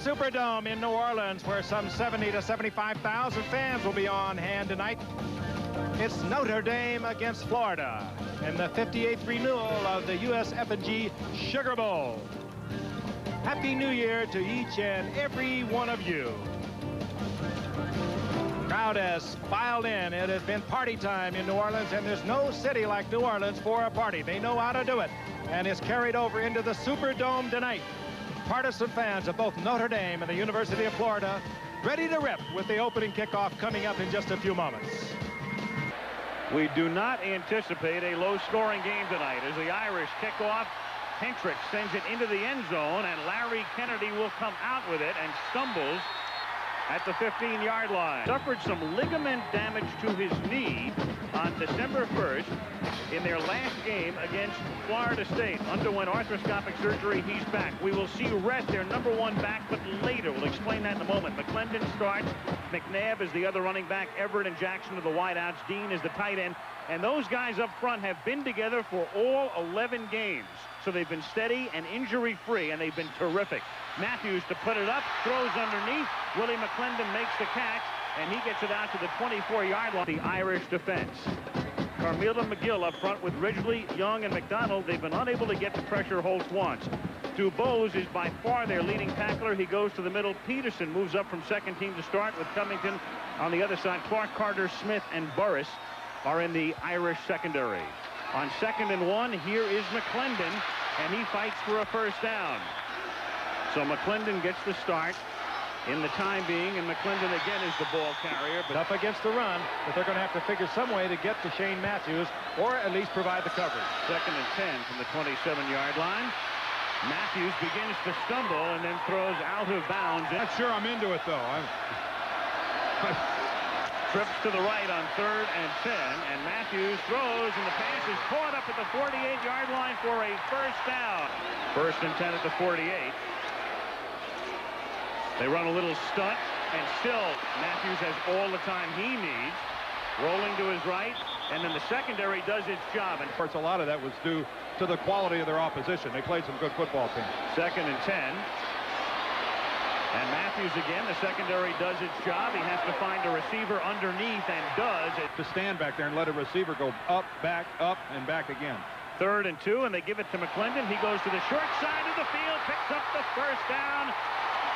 Superdome in New Orleans, where some 70 to 75,000 fans will be on hand tonight. It's Notre Dame against Florida in the 58th renewal of the USF&G Sugar Bowl. Happy New Year to each and every one of you. Crowd has filed in. It has been party time in New Orleans, and there's no city like New Orleans for a party. They know how to do it, and it's carried over into the Superdome tonight. Partisan fans of both Notre Dame and the University of Florida ready to rip with the opening kickoff coming up in just a few moments. We do not anticipate a low-scoring game tonight as the Irish kick off. Hendricks sends it into the end zone, and Larry Kennedy will come out with it and stumbles at the 15-yard line. Suffered some ligament damage to his knee on December 1st in their last game against Florida State. Underwent arthroscopic surgery. He's back. We will see Rhett, their #1 back, but later. We'll explain that in a moment. McClendon starts. McNabb is the other running back. Everett and Jackson are the wideouts. Dean is the tight end. And those guys up front have been together for all 11 games. So they've been steady and injury-free, and they've been terrific. Matthews to put it up, throws underneath. Willie McClendon makes the catch, and he gets it out to the 24-yard line. The Irish defense. Carmela McGill up front with Ridgely, Young, and McDonald. They've been unable to get the pressure Holtz wants. Dubose is by far their leading tackler. He goes to the middle. Peterson moves up from second team to start with Covington on the other side. Clark, Carter, Smith, and Burris are in the Irish secondary. On 2nd and 1, here is McClendon, and he fights for a first down. So McClendon gets the start in the time being, and McClendon again is the ball carrier. But up against the run, but they're going to have to figure some way to get to Shane Matthews, or at least provide the coverage. 2nd and 10 from the 27-yard line. Matthews begins to stumble and then throws out of bounds. Not sure I'm into it, though. Trips to the right on 3rd and 10, and Matthews throws, and the pass is caught up at the 48-yard line for a first down. 1st and 10 at the 48. They run a little stunt, and still Matthews has all the time he needs. Rolling to his right, and then the secondary does its job. And of course, a lot of that was due to the quality of their opposition. They played some good football teams. 2nd and 10. And Matthews again, the secondary does its job. He has to find a receiver underneath and does it. To stand back there and let a receiver go up, and back again. 3rd and 2, and they give it to McClendon. He goes to the short side of the field, picks up the first down,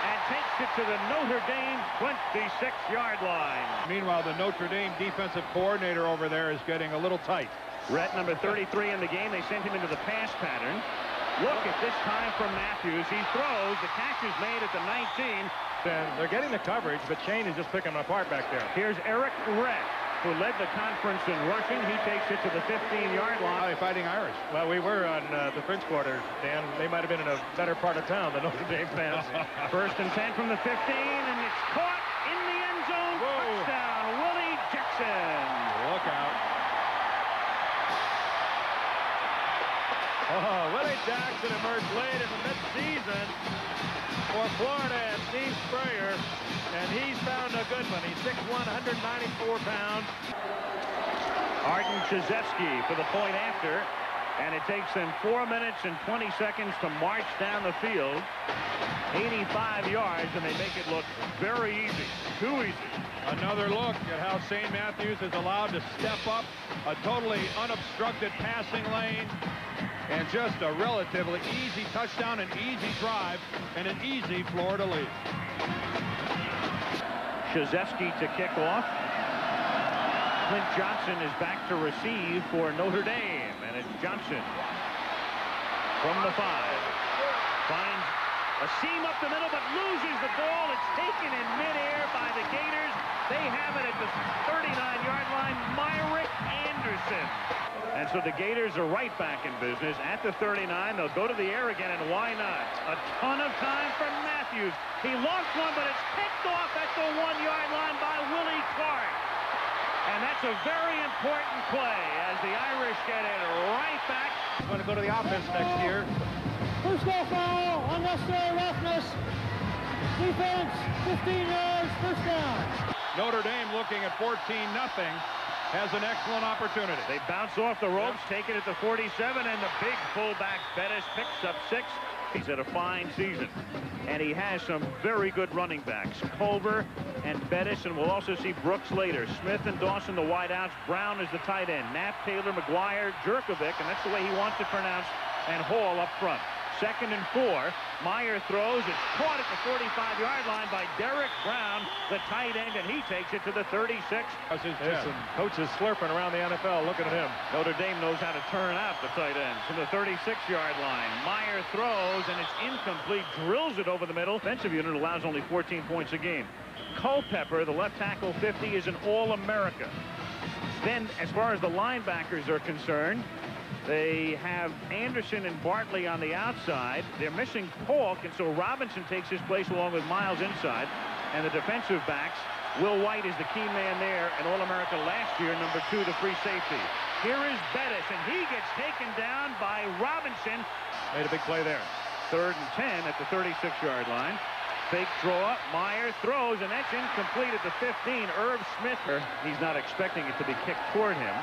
and takes it to the Notre Dame 26-yard line. Meanwhile, the Notre Dame defensive coordinator over there is getting a little tight. Rhett, number 33 in the game. They sent him into the pass pattern. Look at this time from Matthews. He throws. The catch is made at the 19. They're getting the coverage, but Shane is just picking them apart back there. Here's Eric Rhett, who led the conference in rushing. He takes it to the 15-yard line. Are they fighting Irish? Well, we were on the French Quarter, Dan. They might have been in a better part of town than Notre Dame fans. 1st and 10 from the 15, and it's caught in the end zone. Whoa. Touchdown, Willie Jackson. Look out. Oh, Willie Jackson emerged late in the midseason for Florida and Steve Spurrier, and he's found a good one. He's 6'1", 194 pounds. Arden Krzyzewski for the point after, and it takes them 4 minutes and 20 seconds to march down the field. 85 yards, and they make it look very easy. Too easy. Another look at how St. Matthews is allowed to step up a totally unobstructed passing lane. And just a relatively easy touchdown, an easy drive, and an easy Florida lead. Krzyzewski to kick off. Clint Johnson is back to receive for Notre Dame, and it's Johnson from the 5. Finds a seam up the middle, but loses the ball. It's taken in midair by the Gators. They have it at the 39-yard line. Myrick Anderson. And so the Gators are right back in business at the 39. They'll go to the air again, and why not? A ton of time from Matthews. He lost one, but it's picked off at the 1-yard line by Willie Clark. And that's a very important play as the Irish get it right back. Going to go to the offense next year. Personal foul, unnecessary roughness. Defense, 15 yards, first down. Notre Dame looking at 14-0. Has an excellent opportunity. They bounce off the ropes, take it at the 47, and the big fullback Bettis picks up 6. He's had a fine season, and he has some very good running backs. Culver and Bettis, and we'll also see Brooks later. Smith and Dawson, the wideouts. Brown is the tight end. Knapp, Taylor, McGuire, Jerkovic, and that's the way he wants it pronounced, and Hall up front. 2nd and 4. Meyer throws. It's caught at the 45-yard line by Derek Brown, the tight end, and he takes it to the 36. There's some coaches slurping around the NFL looking at him. Notre Dame knows how to turn out the tight ends from the 36-yard line. Meyer throws, and it's incomplete. Drills it over the middle. Defensive unit allows only 14 points a game. Culpepper, the left tackle 50, is an All-America. Then, as far as the linebackers are concerned, they have Anderson and Bartley on the outside. They're missing Polk, and so Robinson takes his place along with Miles inside. And the defensive backs, Will White is the key man there, an All-America last year, number 2, the free safety. Here is Bettis, and he gets taken down by Robinson. Made a big play there. 3rd and 10 at the 36-yard line. Fake draw. Meyer throws, and that's incomplete at the 15. Irv Smith, he's not expecting it to be kicked toward him.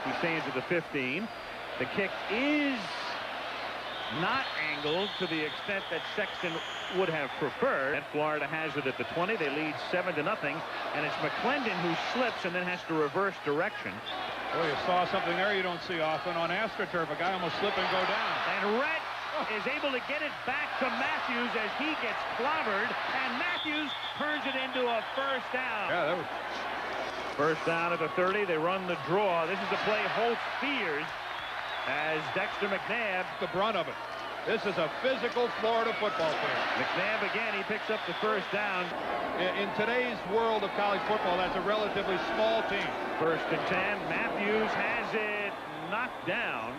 He stands at the 15. The kick is not angled to the extent that Sexton would have preferred. And Florida has it at the 20. They lead 7-0, and it's McClendon who slips and then has to reverse direction. Well, you saw something there you don't see often on AstroTurf. A guy almost slip and go down. And Rhett is able to get it back to Matthews as he gets clobbered, and Matthews turns it into a first down. Yeah, that was... First down at the 30. They run the draw. This is the play Holtz fears as Dexter McNabb. The brunt of it. This is a physical Florida football team. McNabb again, he picks up the first down. In today's world of college football, that's a relatively small team. 1st and 10. Matthews has it knocked down.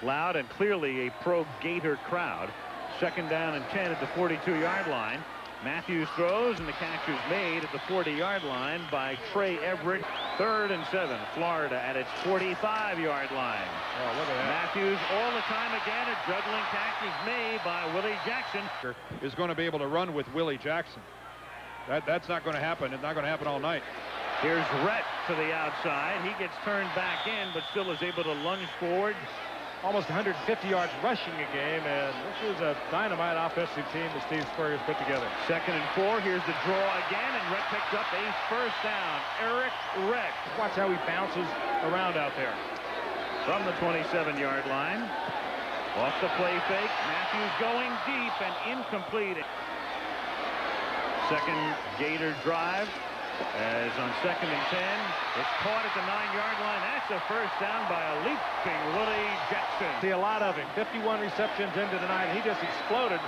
Loud and clearly a pro-Gator crowd. 2nd down and 10 at the 42-yard line. Matthews throws, and the catch is made at the 40-yard line by Trey Everett. 3rd and 7. Florida at its 45-yard line. Oh, look at that. Matthews all the time again. A juggling catch is made by Willie Jackson. Is going to be able to run with Willie Jackson. That's not going to happen. It's not going to happen all night. Here's Rhett to the outside. He gets turned back in, but still is able to lunge forward. Almost 150 yards rushing a game, and this is a dynamite offensive team that Steve Spurrier's put together. 2nd and 4. Here's the draw again, and Rhett picks up a first down. Eric Rhett. Watch how he bounces around out there. From the 27-yard line. Off the play fake. Matthews going deep and incomplete. 2nd Gator drive. As on 2nd and 10, it's caught at the 9-yard line. That's a first down by a leaping Willie Jackson. See a lot of him. 51 receptions into tonight. He just exploded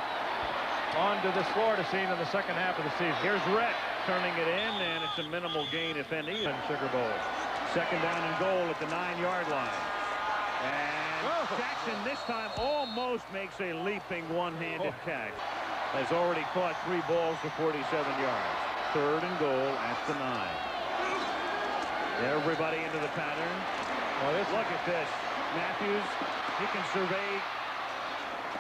onto this Florida scene in the second half of the season. Here's Rhett turning it in, and it's a minimal gain, if any. In Sugar Bowl. 2nd down and goal at the 9-yard line. And Jackson this time almost makes a leaping one-handed catch. Has already caught 3 balls for 47 yards. 3rd and goal at the 9. Everybody into the pattern. Well, look at this. Matthews, he can survey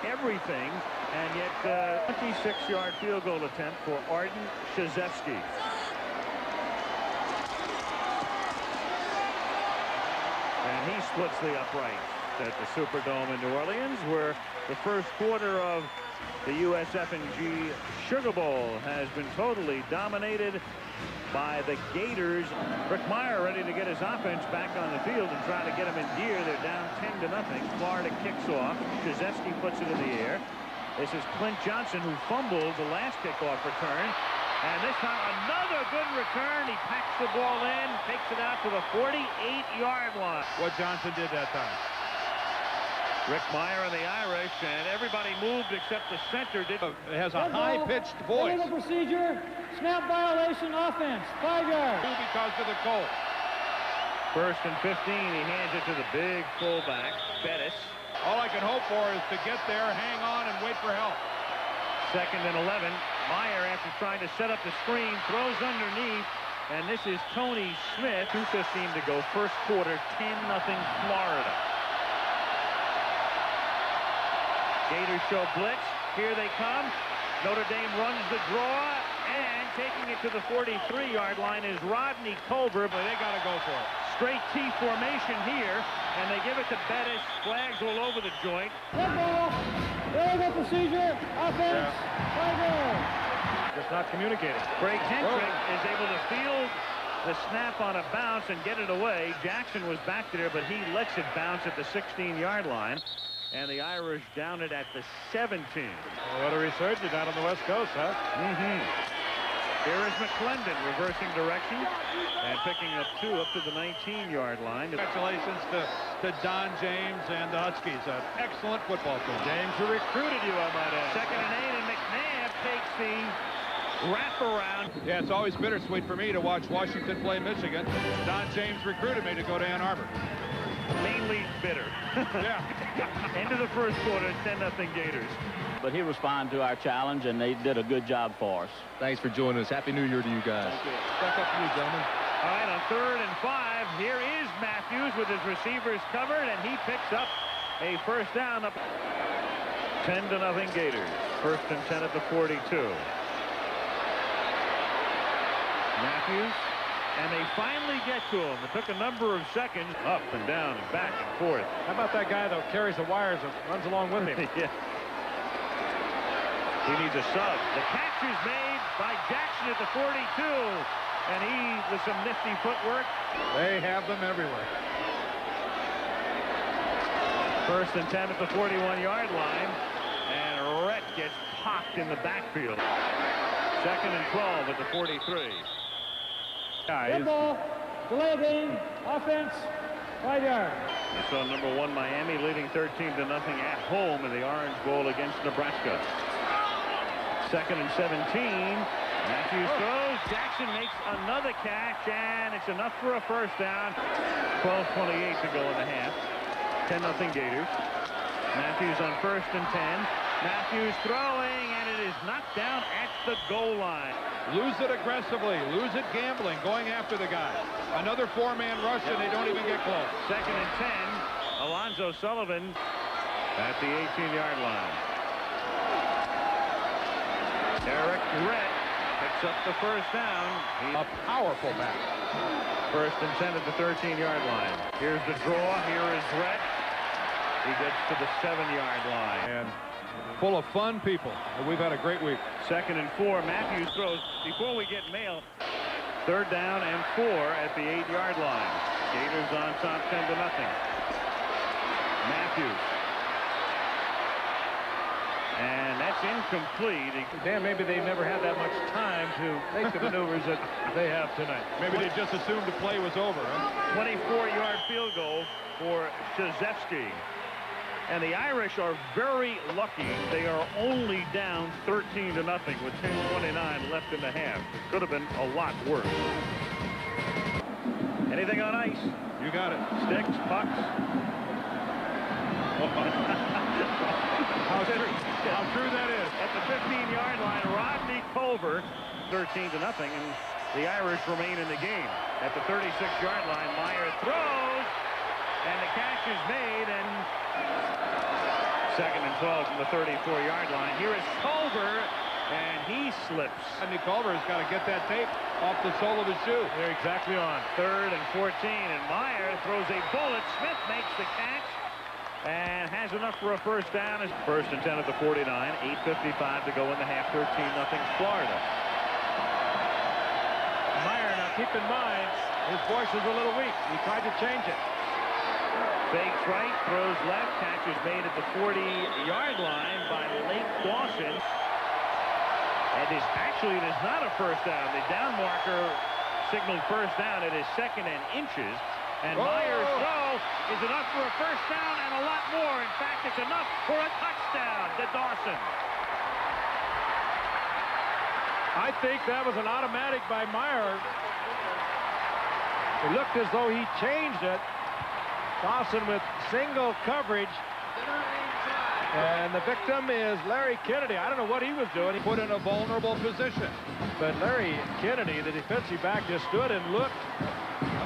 everything, and yet 26-yard field goal attempt for Arden Shazevsky. And he splits the uprights at the Superdome in New Orleans, where the first quarter of the USF&G Sugar Bowl has been totally dominated by the Gators. Rick Meyer ready to get his offense back on the field and try to get them in gear. They're down 10-0. Florida kicks off. Krzyzewski puts it in the air. This is Clint Johnson, who fumbled the last kickoff return. And this time another good return. He packs the ball in, takes it out to the 48-yard line. What Johnson did that time. Rick Meyer and the Irish, and everybody moved except the center did. It has a high-pitched voice. Illegal procedure, snap violation, offense, 5 yards. Because of the cold. 1st and 15, he hands it to the big fullback, Bettis. All I can hope for is to get there, hang on, and wait for help. 2nd and 11. Meyer, after trying to set up the screen, throws underneath, and this is Tony Smith. 2:15 to go, first quarter, 10-0 Florida. Gators show blitz. Here they come. Notre Dame runs the draw, and taking it to the 43-yard line is Rodney Culver. But they got to go for it. Straight T formation here, and they give it to Bettis. Flags all over the joint. Red ball. Illegal procedure. Offense. 5 yards. Just not communicating. Greg Hendrick is able to field the snap on a bounce and get it away. Jackson was back there, but he lets it bounce at the 16-yard line. And the Irish down it at the 17. Well, what a resurgence out on the West Coast, huh? Here is McClendon reversing direction and picking up 2 up to the 19-yard line. Congratulations to Don James and the Huskies. An excellent football team. James, who recruited you, I might add. 2nd and 8, and McNabb takes the wraparound. Yeah, it's always bittersweet for me to watch Washington play Michigan. Don James recruited me to go to Ann Arbor. Mainly bitter. Yeah. Into the first quarter, 10-0 Gators. But he responded to our challenge, and they did a good job for us. Thanks for joining us. Happy New Year to you guys. Back up to you, gentlemen. All right, on 3rd and 5, here is Matthews with his receivers covered, and he picks up a first down. Up 10-0 Gators. 1st and 10 at the 42. Matthews, and they finally get to him. It took a number of seconds, up and down and back and forth. How about that guy that carries the wires and runs along with him? Yeah. He needs a sub. The catch is made by Jackson at the 42, and he, with some nifty footwork. They have them everywhere. 1st and 10 at the 41-yard line, and Rhett gets popped in the backfield. 2nd and 12 at the 43. Red ball. Delay game. Offense. 5 yards. We saw number 1 Miami leading 13-0 at home in the Orange Bowl against Nebraska. 2nd and 17. Matthews throws. Jackson makes another catch, and it's enough for a first down. 12:28 to go in the half. 10-0 Gators. Matthews on 1st and 10. Matthews throwing, and it is knocked down at the goal line. Lose it aggressively. Lose it gambling. Going after the guy. Another 4-man rush, and they don't even get close. 2nd and 10. Alonzo Sullivan at the 18-yard line. Eric Rhett picks up the first down. A powerful back. 1st and 10 at the 13-yard line. Here's the draw. Here is Rhett. He gets to the 7-yard line. And full of fun people. We've had a great week. 2nd and 4. Matthews throws. Before we get mail, 3rd down and 4 at the 8-yard line. Gators on top 10-0. Matthews. And that's incomplete. Dan, maybe they never had that much time to make the maneuvers that they have tonight. Maybe they just assumed the play was over, huh? 24-yard field goal for Krzyzewski. And the Irish are very lucky. They are only down 13-0 with 10:29 left in the half. It could have been a lot worse. Anything on ice? You got it. Sticks, pucks. How true that is. At the 15-yard line, Rodney Culver, 13-0, and the Irish remain in the game. At the 36-yard line, Meyer throws, and the catch is made, and 2nd and 12 from the 34-yard line. Here is Culver, and he slips. Rodney Culver's got to get that tape off the sole of his shoe. They're exactly on. 3rd and 14, and Meyer throws a bullet. Smith makes the catch and has enough for a first down. 1st and 10 at the 49. 8:55 to go in the half. 13-0 Florida. Meyer, now keep in mind, his voice is a little weak. He tried to change it. Fakes right, throws left. Catch is made at the 40-yard line by Lake Dawson. And it is not a first down. The down marker signaled first down. It is 2nd and inches. And Meyer's throw is enough for a first down and a lot more. In fact, it's enough for a touchdown to Dawson. I think that was an automatic by Meyer. It looked as though he changed it. Dawson with single coverage. And the victim is Larry Kennedy. I don't know what he was doing. He Put in a vulnerable position. But Larry Kennedy, the defensive back, just stood and looked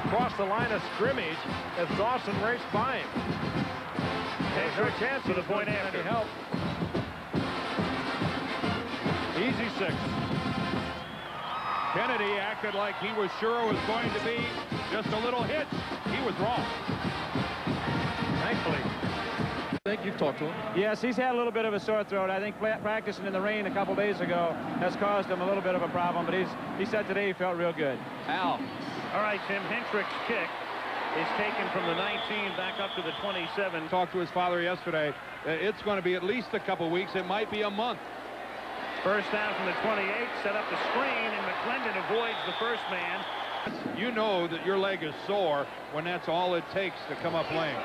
across the line of scrimmage as Dawson raced by him. There's no chance for the point after. Any help. Easy 6. Kennedy acted like he was sure it was going to be just a little hitch. He was wrong. Thankfully. think you've talked to him. Yes, he's had a little bit of a sore throat. I think practicing in the rain a couple days ago has caused him a little bit of a problem, but he said today he felt real good. Al. All right, Tim, Hentrick's kick is taken from the 19 back up to the 27. Talked to his father yesterday. It's going to be at least a couple weeks. It might be a month. First down from the 28, set up the screen, and McClendon avoids the first man. You know that your leg is sore when that's all it takes to come up lame.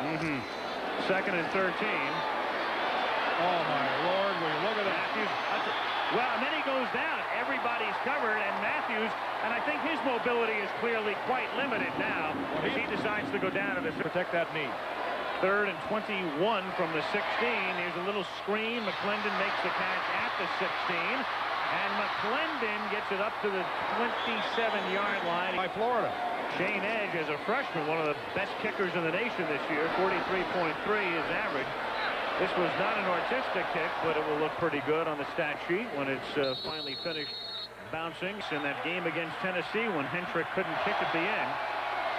Second and 13. Oh, my Lord, will you look at that? Matthews, well, and then he goes down. Everybody's covered, and Matthews, and I think his mobility is clearly quite limited now as he decides to go down to the... Protect that knee. Third and 21 from the 16. Here's a little screen. McClendon makes the catch at the 16. And McClendon gets it up to the 27-yard line. By Florida. Shane Edge, as a freshman, one of the best kickers in the nation this year. 43.3 is average. This was not an artistic kick, but it will look pretty good on the stat sheet when it's finally finished bouncing. In that game against Tennessee when Hentrick couldn't kick at the end.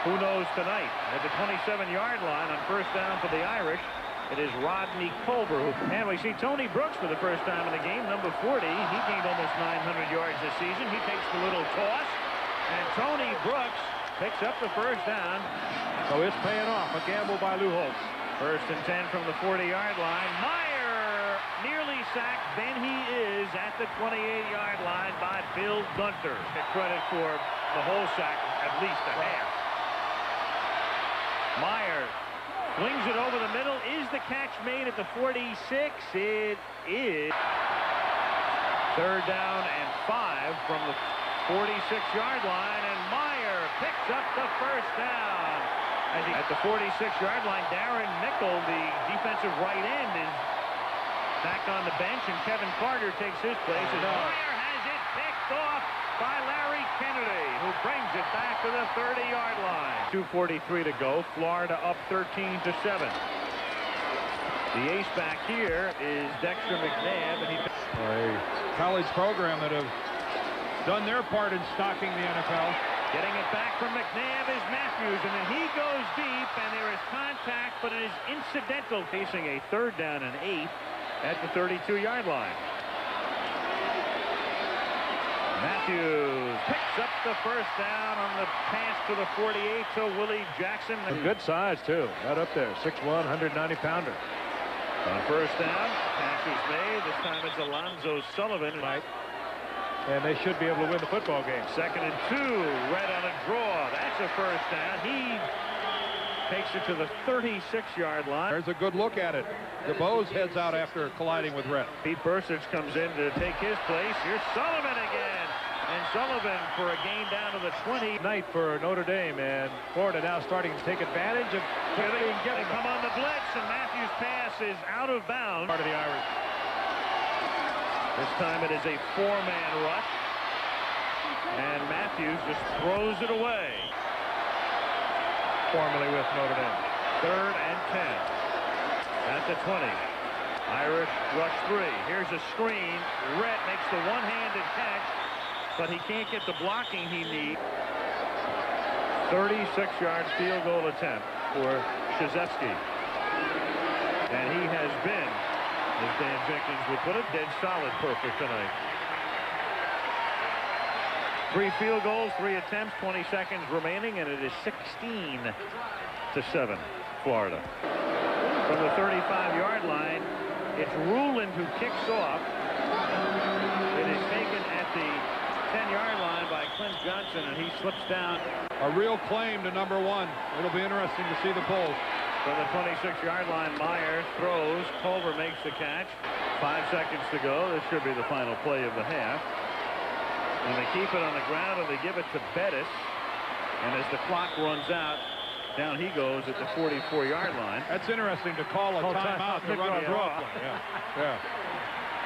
Who knows tonight? At the 27-yard line on first down for the Irish, it is Rodney Culver. And we see Tony Brooks for the first time in the game, number 40. He gained almost 900 yards this season. He takes the little toss, and Tony Brooks picks up the first down. So it's paying off. A gamble by Lou Holtz. First and 10 from the 40-yard line. Meyer nearly sacked. Then he is at the 28-yard line by Bill Gunter. Get credit for the whole sack, at least a half. Meyer flings it over the middle. Is the catch made at the 46? It is. Third down and 5 from the 46-yard line, and Meyer picks up the first down. At the 46-yard line, Darren Nickel, the defensive right end, is back on the bench, and Kevin Carter takes his place. And Meyer has it picked off by Larry Kennedy, who brings it back to the 30-yard line. 2:43 to go. Florida up 13-7. The ace back here is Dexter McNabb, and A college program that have done their part in stocking the NFL. getting it back from McNabb is Matthews, and then he goes deep, and there is contact, but it is incidental, facing a third down and 8 at the 32-yard line. Matthews picks up the first down on the pass to the 48 to Willie Jackson. Good size, too. Right up there. 6'1", 190-pounder. On first down, catch is made. This time it's Alonzo Sullivan. Right. And they should be able to win the football game. Second and 2, Red on a draw. That's a first down. He takes it to the 36-yard line. There's a good look at it. DeBose heads out after colliding with Red. Pete Bursich comes in to take his place. Here's Sullivan again. And Sullivan for a gain down to the 20. Night for Notre Dame, and Florida now starting to take advantage of They come on the blitz, and Matthews' pass is out of bounds. part of the Irish. This time it is a 4-man rush. And Matthews just throws it away. Formerly with Notre Dame. Third and 10. At the 20. Irish rush 3. Here's a screen. Rhett makes the one-handed catch, but he can't get the blocking he needs. 36-yard field goal attempt for Krzyzewski. And he has been, as Dan Jenkins would put it, dead solid perfect tonight. 3 field goals, 3 attempts, 20 seconds remaining, and it is 16-7, Florida. From the 35-yard line, it's Rulin who kicks off. It is taken at the 10-yard line by Clint Johnson, and he slips down. A real claim to number 1. It'll be interesting to see the polls. From the 26-yard line, Meyer throws. Culver makes the catch. 5 seconds to go. This should be the final play of the half. And they keep it on the ground, and they give it to Bettis. And as the clock runs out, down he goes at the 44-yard line. That's interesting to call a timeout to run a draw play. Yeah.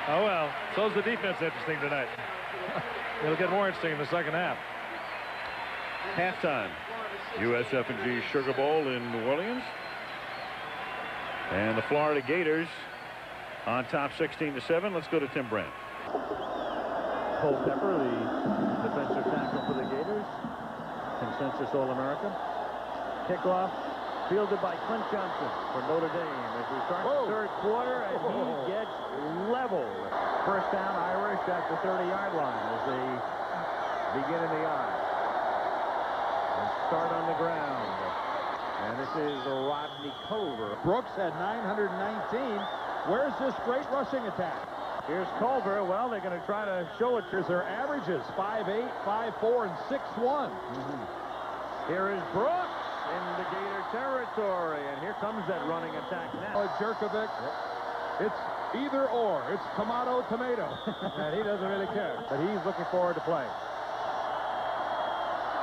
Oh, well, so's the defense interesting tonight. It'll get more interesting in the second half. Halftime. USF&G Sugar Bowl in New Orleans. And the Florida Gators on top 16-7. Let's go to Tim Brandt. Cole Pepper, the defensive tackle for the Gators, consensus All-American. Kickoff Fielded by Clint Johnson for Notre Dame as we start the third quarter, and he gets leveled. First down, Irish at the 30-yard line as they begin in the I. And start on the ground. And this is Rodney Culver. Brooks at 919. Where's this great rushing attack? Here's Culver. Well, they're going to try to show it. Here's their averages, 5'8", 5'4", and 6'1". Here is Brooks in the Gator territory, and here comes that running attack now. Jerkovic, it's either or. It's tomato, and he doesn't really care. But he's looking forward to play.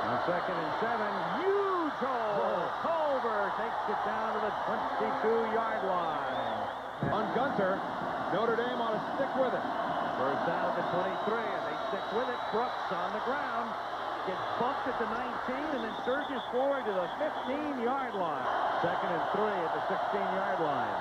On 2nd and 7, huge hole. Culver takes it down to the 22-yard line. On Gunter, Notre Dame ought to stick with it. First down at the 23, and they stick with it. Brooks on the ground. Gets bumped at the 19 and then surges forward to the 15-yard line. 2nd and 3 at the 16-yard line.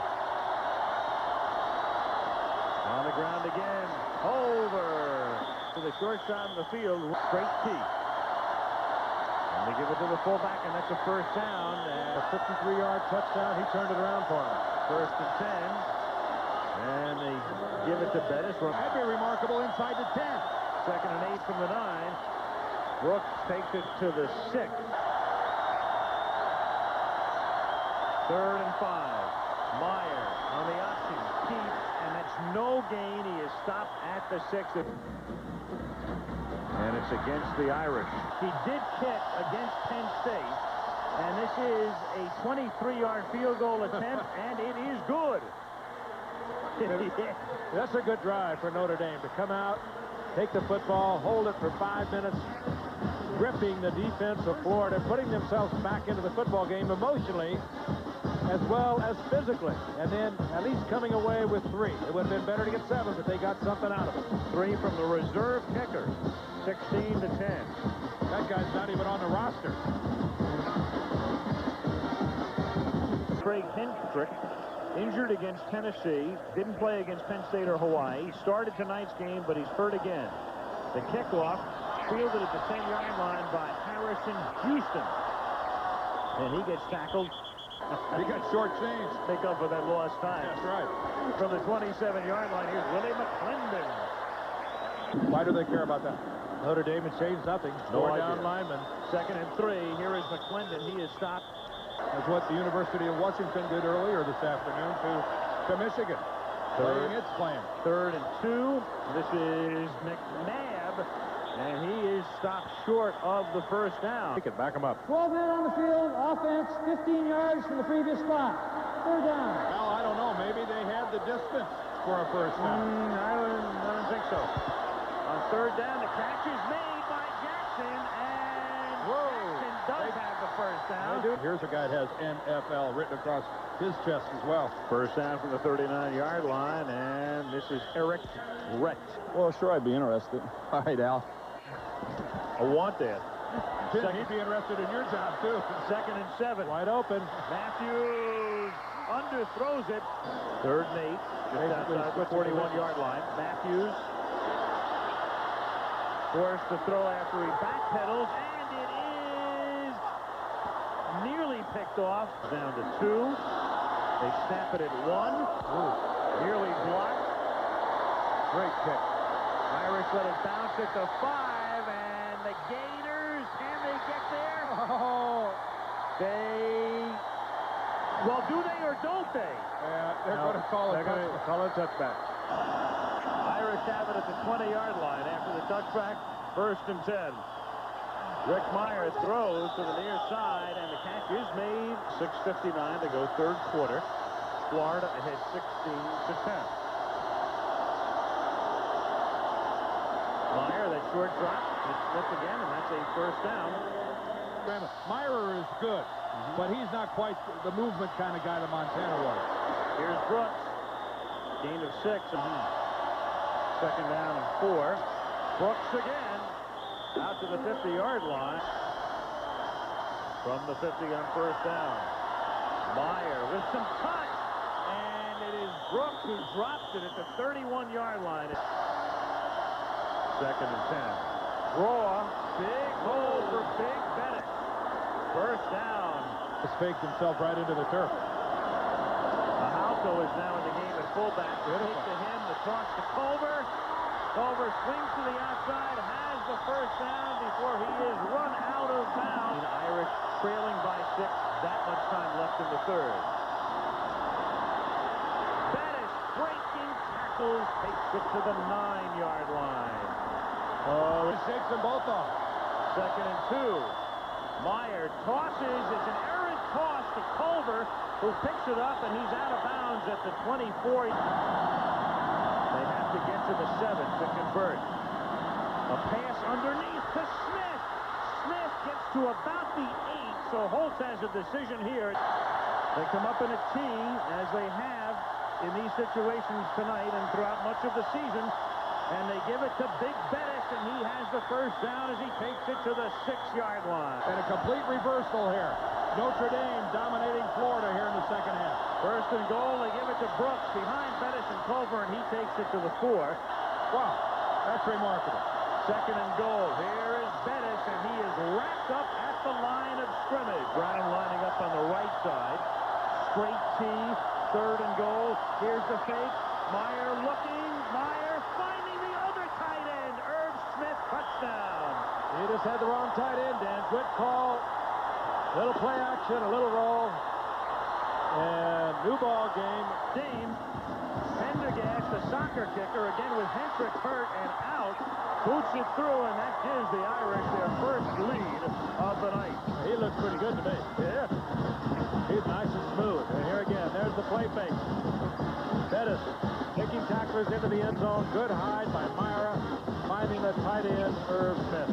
On the ground again. Over to the short side of the field. Straight T. And they give it to the fullback, and that's a first down. A 53-yard touchdown. He turned it around for him. 1st and 10. And they give it to Bettis. That'd be remarkable inside the 10. 2nd and 8 from the 9. Brooks takes it to the 6. 3rd and 5. Meyer on the option. Keeps, and that's no gain. He is stopped at the 6. And it's against the Irish. He did kick against Penn State. And this is a 23-yard field goal attempt, and it is good. That's a good drive for Notre Dame to come out, take the football, hold it for 5 minutes, gripping the defense of Florida, putting themselves back into the football game emotionally as well as physically, and then at least coming away with 3. It would have been better to get 7, but they got something out of it. 3 from the reserve kicker, 16 to 10. That guy's not even on the roster. Craig Hendrick, injured against Tennessee, didn't play against Penn State or Hawaii. He started tonight's game, but he's hurt again. The kickoff fielded at the 10-yard line by Harrison Houston. And he gets tackled. He got shortchanged. Make up for that lost time. That's right. From the 27-yard line, here's Willie McClendon. Why do they care about that? Notre Dame has changed nothing. No down lineman. 2nd and 3. Here is McClendon. He is stopped. That's what the University of Washington did earlier this afternoon to Michigan. Playing its plan. 3rd and 2. This is McNabb, and he is stopped short of the first down. Back him up. 12 men on the field, offense 15 yards from the previous spot. 3rd down. Well, I don't know. Maybe they had the distance for a first down. I don't think so. On 3rd down, the catch is made by Jackson, and Jackson does have the first down. Here's a guy that has NFL written across his chest as well. First down from the 39-yard line, and this is Eric Rett. Well, sure, I'd be interested. All right, Al. I want that. He'd be interested in your job, too. 2nd and 7. Wide open. Matthews underthrows it. 3rd and 8. Just outside the 41-yard line. Matthews forced to throw after he backpedals, and it is nearly picked off. Down to 2. They snap it at 1. Nearly blocked. Great kick. Irish let it bounce at the 5, and the Gators, can they get there? Oh. Well, do they or don't they? Yeah, they're going to call it. Call it touchback. Irish have it at the 20-yard line after the touchback. 1st and 10. Rick Meyer throws to the near side, and the catch is made. 6:59 to go 3rd quarter. Florida ahead 16 to 10. Meyer, that short drop, it's slipped again, and that's a first down. Meyer is good, but he's not quite the movement kind of guy that Montana was. Here's Brooks. Gain of 6. 2nd down and 4. Brooks again. Out to the 50-yard line. From the 50 on first down. Meyer with some touch. And it is Brooks who drops it at the 31-yard line. 2nd and 10. Raw. Big hole for Big Bennett. First down. Just faked himself right into the turf. Halko is now in the game at fullback. Kick to him, the toss to Culver. Culver swings to the outside, has the first down before he is run out of bounds. The Irish trailing by 6, that much time left in the third. Bettis breaking tackles, takes it to the 9-yard line. Oh, he shakes them both off. 2nd and 2. Meyer tosses. It's an errant toss to Culver, who picks it up, and he's out of bounds at the 24. They have to get to the 7 to convert. A pass underneath to Smith. Smith gets to about the 8, so Holtz has a decision here. They come up in a T, as they have in these situations tonight and throughout much of the season, and they give it to Big Bettis, and he has the first down as he takes it to the 6-yard line. And a complete reversal here. Notre Dame dominating Florida here in the second half. 1st and goal, they give it to Brooks behind Bettis and Culver, and he takes it to the 4. Wow, that's remarkable. 2nd and goal. Here is Bettis, and he is wrapped up at the line of scrimmage. Brown lining up on the right side. Straight T, 3rd and goal. Here's the fake. Meyer looking. Meyer finding the other tight end. Irv Smith, touchdown. He just had the wrong tight end, Dan. Good call. Little play action, a little roll. And new ball game. Dame, Pendergast, the soccer kicker, again with Hendrick hurt and out, boots it through, and that gives the Irish their first lead of the night. He looks pretty good to me. Yeah. He's nice and smooth. And here again, there's the play fake. Bettis kicking tacklers into the end zone. Good hide by Myra, finding the tight end, Irv Smith.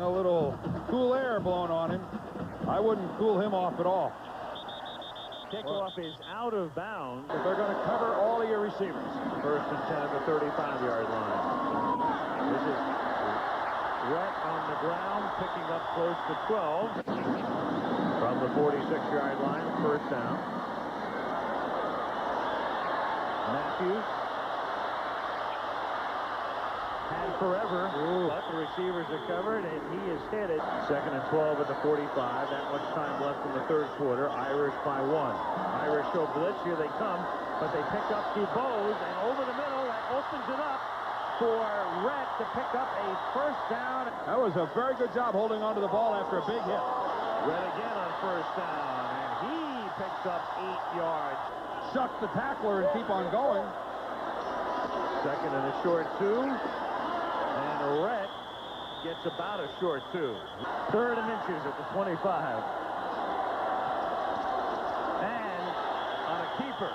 A little cool air blowing on him. I wouldn't cool him off at all. Kickoff is out of bounds. But they're going to cover all of your receivers. 1st and 10 at the 35-yard line. This is Rhett on the ground, picking up close to 12. From the 46-yard line, 1st down. Matthews. Had forever, but the receivers are covered, and he is headed. 2nd and 12 at the 45. That much time left in the 3rd quarter. Irish by 1. Irish show blitz. Here they come, but they pick up Dubose, and over the middle, that opens it up for Rhett to pick up a 1st down. That was a very good job holding onto the ball after a big hit. Rhett again on 1st down, and he picks up 8 yards. Shuck the tackler and keep on going. 2nd and a short 2. And Rhett gets about a short 2. 3rd and inches at the 25. And on a keeper.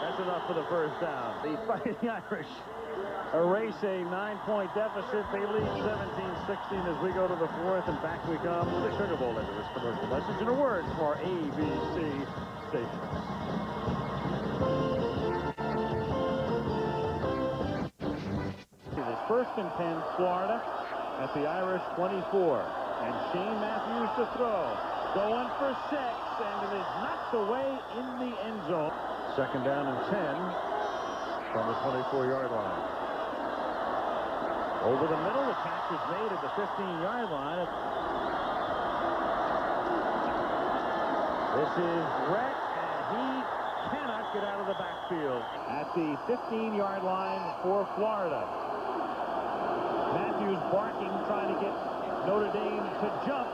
That's enough for the 1st down. The Fighting Irish erase a 9-point deficit. They lead 17-16 as we go to the 4th, and back we come with the Sugar Bowl into this commercial message and a word from our ABC station. It is 1st and 10, Florida at the Irish 24. And Shane Matthews to throw. Going for 6, and it is knocked away in the end zone. 2nd down and 10 from the 24-yard line. Over the middle, the catch is made at the 15-yard line. This is Rhett, and he cannot get out of the backfield. At the 15-yard line for Florida. Matthews barking, trying to get Notre Dame to jump.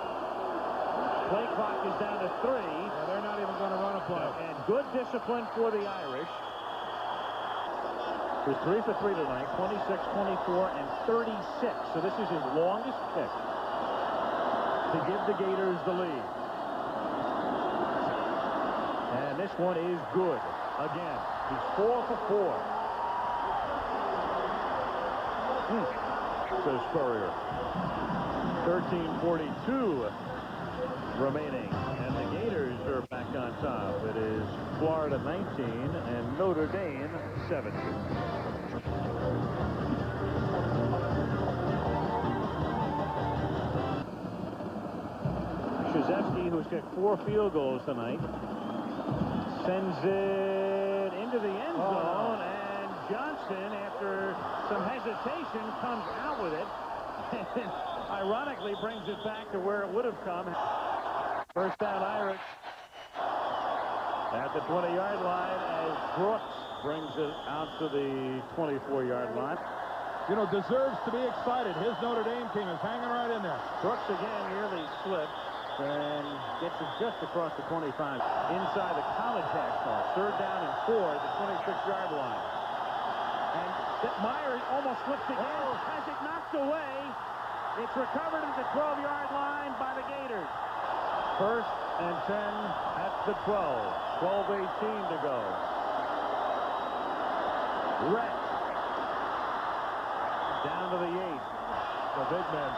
Play clock is down to 3. Yeah, they're not even going to run a play. And good discipline for the Irish. He was 3 for 3 tonight, 26, 24, and 36. So this is his longest kick to give the Gators the lead. And this one is good. Again, he's 4 for 4. Says Spurrier. 13:42 remaining, and the Gators are back on top. It is Florida 19 and Notre Dame 17. Krzyzewski, who's got 4 field goals tonight, sends it into the end zone, and Johnson, after some hesitation, comes out with it. And ironically, brings it back to where it would have come. First down, Irish. At the 20-yard line as Brooks brings it out to the 24-yard line. You know, deserves to be excited. His Notre Dame team is hanging right in there. Brooks again nearly slipped and gets it just across the 25. Inside the college hash mark. Third down and 4 at the 26-yard line. And Meyer almost slips again. Has it knocked away. It's recovered at the 12-yard line by the Gators. First and 10 at the 12. 12:18 to go. Rhett. Down to the 8. The big men.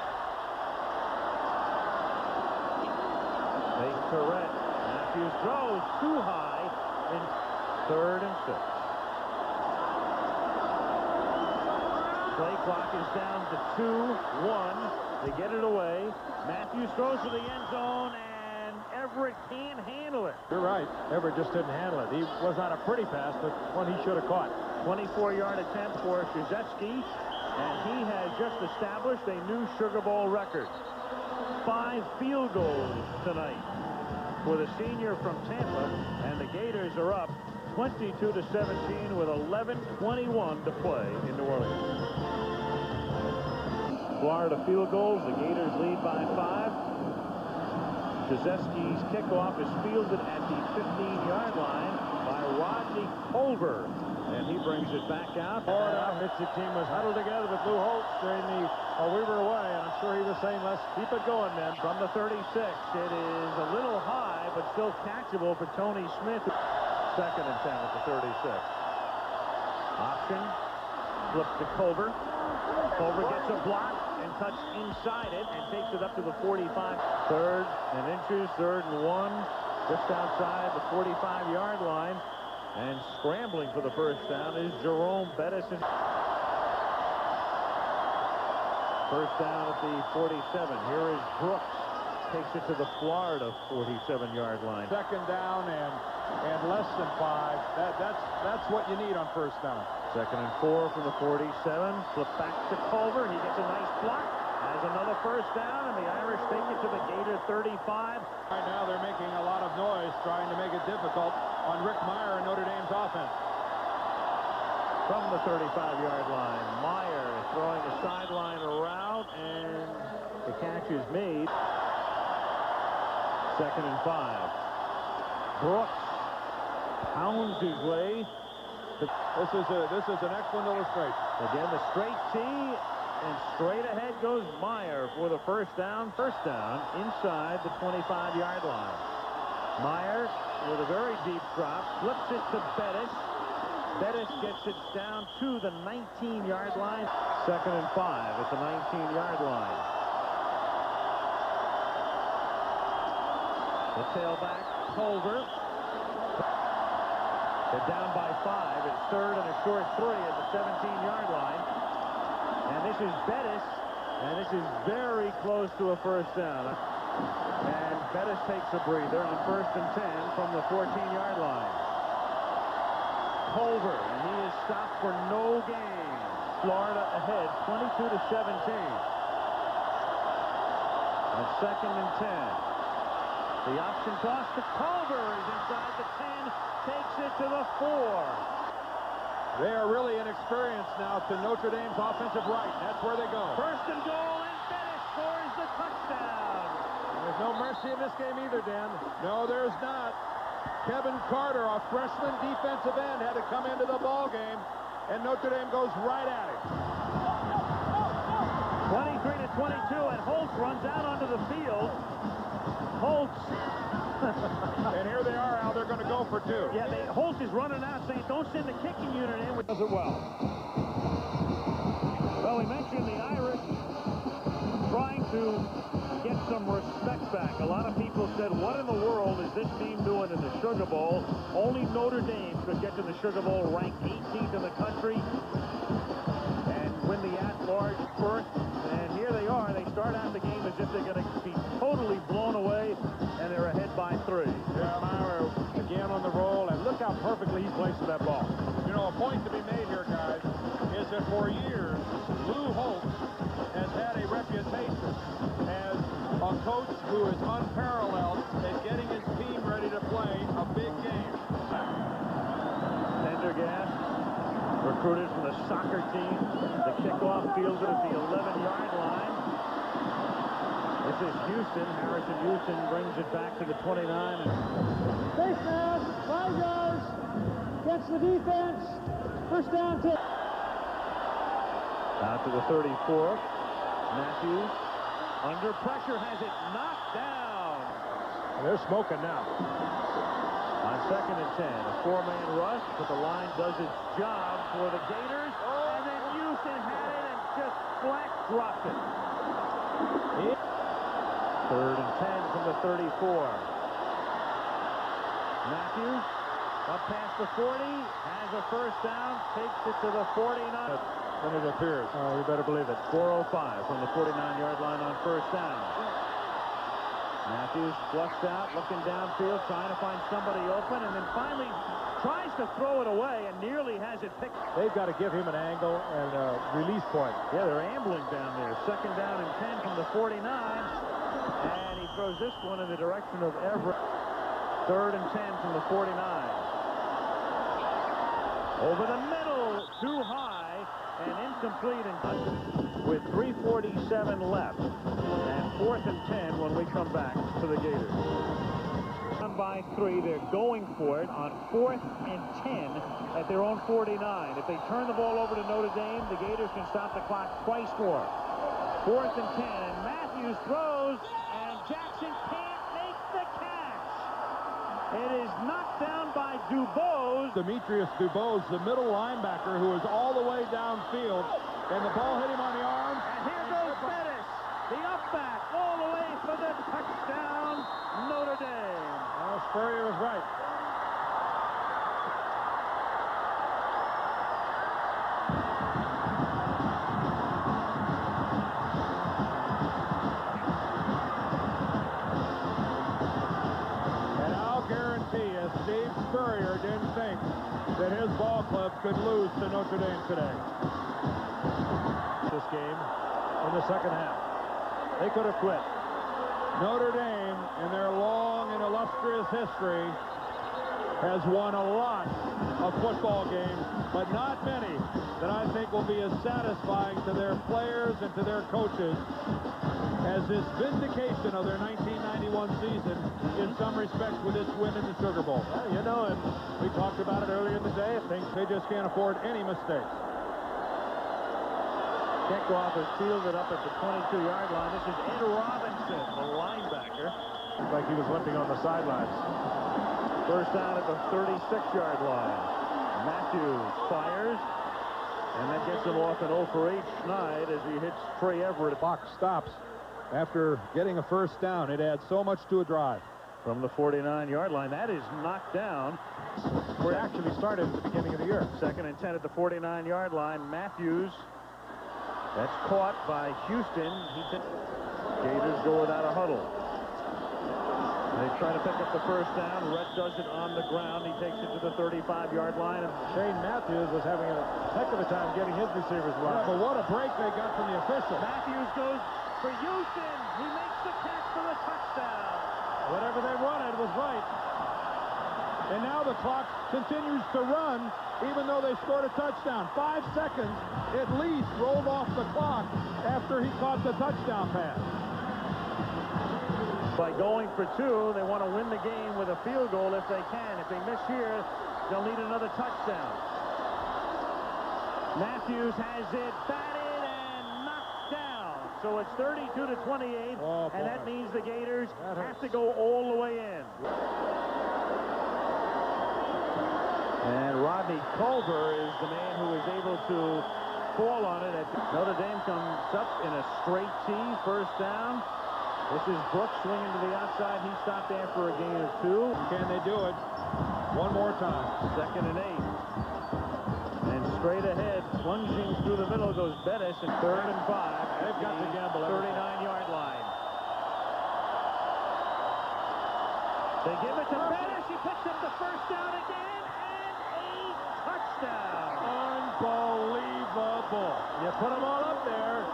Fake to Rhett. Matthews throws too high in 3rd and 6. Play clock is down to 2-1. They get it away. Matthews throws to the end zone, and Everett can't handle it. You're right. Everett just didn't handle it. He was not a pretty pass, but one he should have caught. 24-yard attempt for Krzyzewski, and he has just established a new Sugar Bowl record. 5 field goals tonight for the senior from Tampa, and the Gators are up 22-17 with 11:21 to play in New Orleans. Florida field goals. The Gators lead by 5. Krzyzewski's kickoff is fielded at the 15-yard line by Rodney Culver, and he brings it back out. Florida Mitchell team was huddled together with Lou Holtz during the we were away, and I'm sure he was saying, let's keep it going, men. From the 36, it is a little high, but still catchable for Tony Smith. 2nd and 10 at the 36. Option. Flip to Culver. Culver gets a block and cuts inside it and takes it up to the 45. 3rd and inches, 3rd and 1. Just outside the 45-yard line. And scrambling for the first down is Jerome Bettis. First down at the 47. Here is Brooks. Takes it to the Florida 47-yard line. 2nd down and less than 5. That's what you need on first down. 2nd and 4 from the 47. Flip back to Culver. He gets a nice block. Has another first down, and the Irish take it to the Gator 35. Right now they're making a lot of noise trying to make it difficult on Rick Meyer and Notre Dame's offense. From the 35-yard line, Meyer throwing a sideline route, and the catch is made. 2nd and 5. Brooks pounds his way. This is an excellent illustration. Again, the straight tee, and straight ahead goes Meyer for the first down. First down inside the 25-yard line. Meyer with a very deep drop, flips it to Bettis. Bettis gets it down to the 19-yard line. 2nd and 5 at the 19-yard line. The tailback, Culver. They're down by 5. It's 3rd and a short 3 at the 17-yard line. And this is Bettis, and this is very close to a first down. And Bettis takes a breather on 1st and 10 from the 14-yard line. Culver, and he is stopped for no gain. Florida ahead, 22-17. On 2nd and 10. The option toss to Culver is inside the 10, takes it to the 4. They are really inexperienced now to Notre Dame's offensive right. That's where they go. 1st and goal, and Bettis scores the touchdown. There's no mercy in this game either, Dan. No, there's not. Kevin Carter, a freshman defensive end, had to come into the ball game, and Notre Dame goes right at him. 23-22, and Holtz runs out onto the field. Holtz. And here they are, Al. They're going to go for 2. Yeah, Holtz is running out saying, don't send the kicking unit in. Does it well. Well, we mentioned the Irish trying to get some respect back. A lot of people said, what in the world is this team doing in the Sugar Bowl? Only Notre Dame could get to the Sugar Bowl ranked 18th in the country and win the at-large berth. And here they are. They start out the game as if they're going to be totally blown away, and they're ahead by 3. Yeah, Meyer again on the roll, and look how perfectly he places that ball. You know, a point to be made here, guys. that for years, Lou Holtz has had a reputation as a coach who is unparalleled at getting his team ready to play a big game. Pendergast, recruited from the soccer team. The kickoff fielded at the 11-yard line. This is Houston. Harrison Houston brings it back to the 29. Base pass, 5 yards. Gets the defense. First down, 10. Out to the 34. Matthews, under pressure, has it knocked down. They're smoking now. On 2nd and 10, a 4-man rush, but the line does its job for the Gators. And then Houston had it and just flat dropped it. 3rd and 10 from the 34. Matthews up past the 40, has a first down, takes it to the 49. When it appears. You better believe it. 4:05 from the 49-yard line on first down. Matthews flushed out, looking downfield, trying to find somebody open, and then finally tries to throw it away and nearly has it picked. They've got to give him an angle and a release point. Yeah, they're ambling down there. 2nd down and 10 from the 49. And he throws this one in the direction of Everett. 3rd and 10 from the 49. Over the middle, too high, and incomplete, and with 3:47 left. And 4th and 10 when we come back to the Gators. Down by 3, they're going for it on 4th and 10 at their own 49. If they turn the ball over to Notre Dame, the Gators can stop the clock twice more. 4th and 10, and Matthews throws, and Jackson can't make the catch. It is knocked down by Dubose. Demetrius Dubose, the middle linebacker, who is all the way downfield, and the ball hit him on the arm. And here goes Bettis, the up back, all the way for the touchdown, Notre Dame. Well, Spurrier is right. Steve Spurrier didn't think that his ball club could lose to Notre Dame today. This game in the second half. They could have quit. Notre Dame, in their long and illustrious history, has won a lot of football games, but not many that I think will be as satisfying to their players and to their coaches as this vindication of their 1991 season in some respects with this win in the Sugar Bowl. Well, you know, and we talked about it earlier in the day. I think they just can't afford any mistakes. Kickoff is fielded up at the 22-yard line. This is Ed Robinson, the linebacker. Like he was limping on the sidelines. First down at the 36-yard line. Matthews fires, and that gets him off an 0 for 8 schneid as he hits Trey Everett. Clock stops after getting a first down. It adds so much to a drive. From the 49-yard line, that is knocked down. Where it actually started at the beginning of the year. 2nd and 10 at the 49-yard line. Matthews, that's caught by Houston. Gators go without a huddle. They try to pick up the first down. Rhett does it on the ground. He takes it to the 35-yard line. And Shane Matthews was having a heck of a time getting his receivers right. Yeah, but what a break they got from the official. Matthews goes for Houston. He makes the catch for the touchdown. Whatever they wanted was right. And now the clock continues to run, even though they scored a touchdown. 5 seconds at least rolled off the clock after he caught the touchdown pass. By going for 2, they want to win the game with a field goal if they can. If they miss here, they'll need another touchdown. Matthews has it batted and knocked down. So it's 32-28, and that means the Gators have to go all the way in. And Rodney Culver is the man who is able to fall on it. Notre Dame comes up in a straight T, first down. This is Brooks swinging to the outside. He stopped after a gain of 2. Can they do it? One more time. 2nd and 8. And straight ahead, plunging through the middle goes Bettis, and 3rd and 5. They've got to gamble. 39-yard line. They give it to Bettis. He picks up the first down again, and a touchdown. Unbelievable. You put them all up there,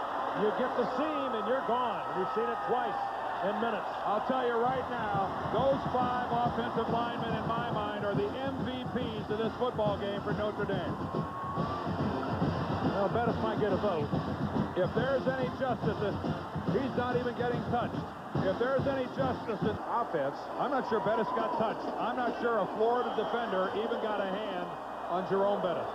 you get the seam, and you're gone. We've seen it twice in minutes. I'll tell you right now, those 5 offensive linemen, in my mind, are the MVPs of this football game for Notre Dame. Well, Bettis might get a vote. If there's any justice, he's not even getting touched. If there's any justice in offense, I'm not sure Bettis got touched. I'm not sure a Florida defender even got a hand on Jerome Bettis.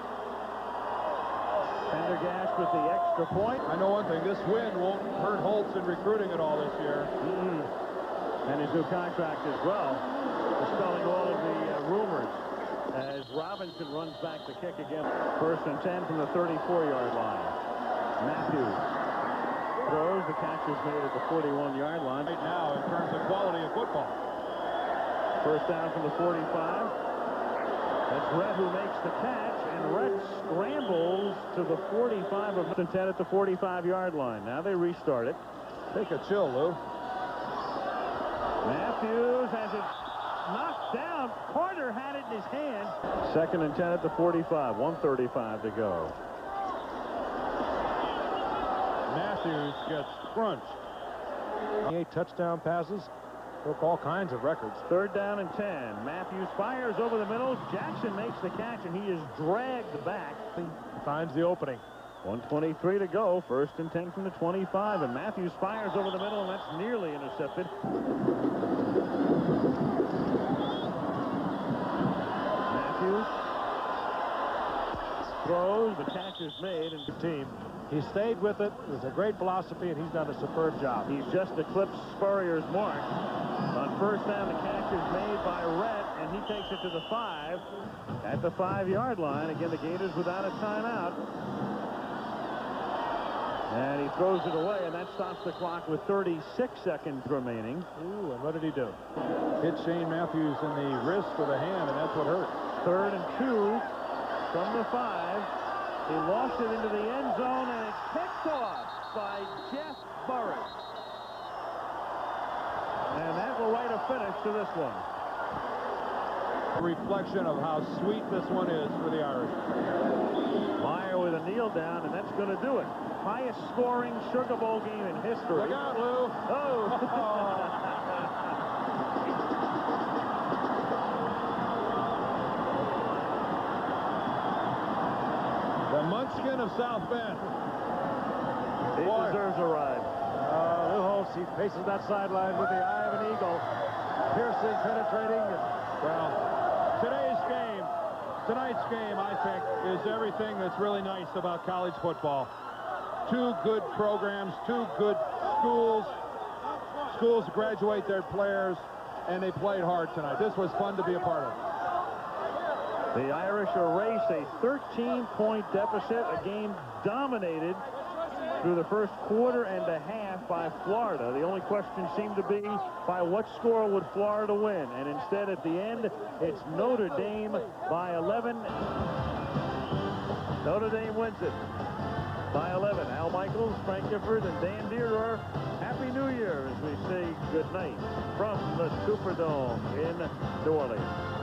Pendergast with the extra point. I know one thing, this win won't hurt Holtz in recruiting at all this year. And his new contract as well, dispelling all of the rumors as Robinson runs back the kick again. 1st and 10 from the 34-yard line. Matthews throws. The catch is made at the 41-yard line. Right now, in terms of quality of football. 1st down from the 45. That's Rhett who makes the catch, and Rhett scrambles to the 45 of 10 at the 45-yard line. Now they restart it. Take a chill, Lou. Matthews has it knocked down. Carter had it in his hand. 2nd and 10 at the 45. 1:35 to go. Matthews gets crunched. 8 touchdown passes. Broke all kinds of records. 3rd down and 10. Matthews fires over the middle. Jackson makes the catch, and he is dragged back. He finds the opening. 1:23 to go. 1st and 10 from the 25, and Matthews fires over the middle, and that's nearly intercepted. Matthews throws. The catch is made, and the team. He stayed with it. It was a great philosophy, and he's done a superb job. He's just eclipsed Spurrier's mark. On 1st down, the catch is made by Rhett, and he takes it to the 5 at the 5-yard line. Again, the Gators without a timeout. And he throws it away, and that stops the clock with 36 seconds remaining. Ooh, and what did he do? Hit Shane Matthews in the wrist with a hand, and that's what hurt. 3rd and 2 from the 5. He lost it into the end zone, and it's picked off by Jeff Burris. And that will write a finish to this one. A reflection of how sweet this one is for the Irish. Meyer with a kneel down, and that's going to do it. Highest scoring Sugar Bowl game in history. Look out, Lou. Oh. The Munchkin of South Bend. He deserves a ride. Lou Holtz, he faces that sideline with the eye of an eagle. Piercing, penetrating. Well, tonight's game, I think, is everything that's really nice about college football. 2 good programs, 2 good schools. Schools graduate their players, and they played hard tonight. This was fun to be a part of. The Irish erase a 13-point deficit, a game dominated through the first quarter and a half by Florida. The only question seemed to be, by what score would Florida win? And instead, at the end, it's Notre Dame by 11. Notre Dame wins it by 11. Al Michaels, Frank Gifford, and Dan Deerer, Happy New Year as we say good night from the Superdome in New Orleans.